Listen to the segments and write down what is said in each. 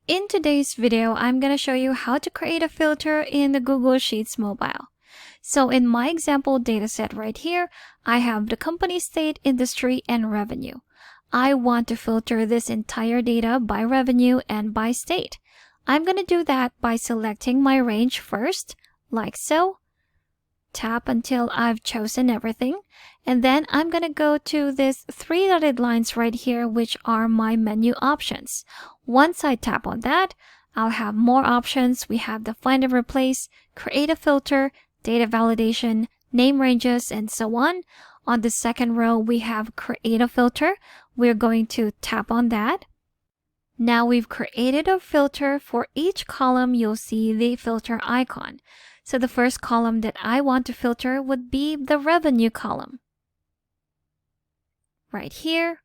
In today's video, I'm going to show you how to create a filter in the Google Sheets mobile. So in my example dataset right here, I have the company state, industry, and revenue. I want to filter this entire data by revenue and by state. I'm going to do that by selecting my range first, like so. Tap until I've chosen everything, and then I'm going to go to this three dotted lines right here, which are my menu options. Once I tap on that, I'll have more options. We have the find and replace, create a filter, data validation, name ranges, and so on. On the second row, we have create a filter. We're going to tap on that. Now we've created a filter. For each column, you'll see the filter icon. So the first column that I want to filter would be the revenue column. Right here.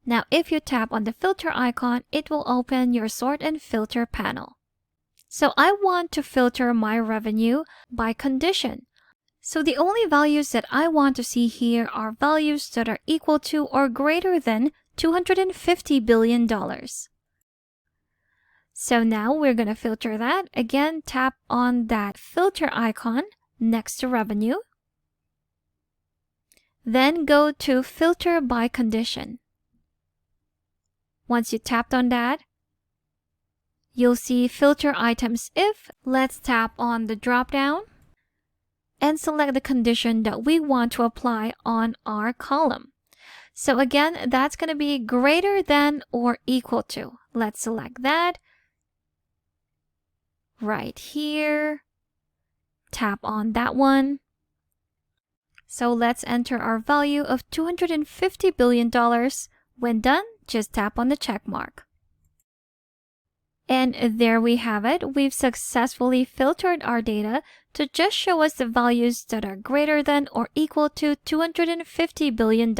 Now if you tap on the filter icon, it will open your sort and filter panel. So I want to filter my revenue by condition. So the only values that I want to see here are values that are equal to or greater than $250 billion. So now we're going to filter that. Again, tap on that filter icon next to revenue. Then go to filter by condition. Once you tapped on that, you'll see filter items if. Let's tap on the drop down and select the condition that we want to apply on our column. So again, that's going to be greater than or equal to. Let's select that. Right here, tap on that one. So let's enter our value of $250 billion. When done, just tap on the check mark. And there we have it. We've successfully filtered our data to just show us the values that are greater than or equal to $250 billion.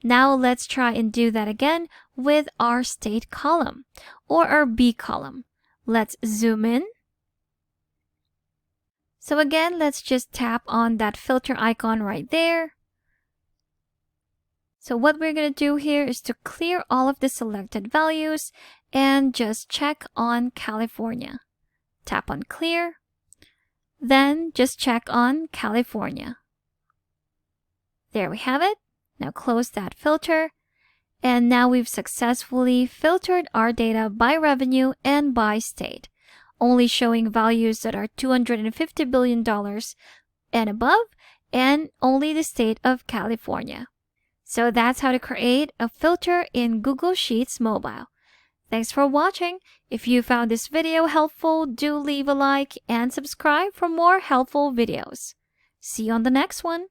Now let's try and do that again with our state column or our B column. Let's zoom in. So again, let's just tap on that filter icon right there. So what we're going to do here is to clear all of the selected values and just check on California. Tap on clear. Then just check on California. There we have it. Now close that filter. And now we've successfully filtered our data by revenue and by state, only showing values that are $250 billion and above, and only the state of California. So that's how to create a filter in Google Sheets mobile. Thanks for watching. If you found this video helpful, do leave a like and subscribe for more helpful videos. See you on the next one.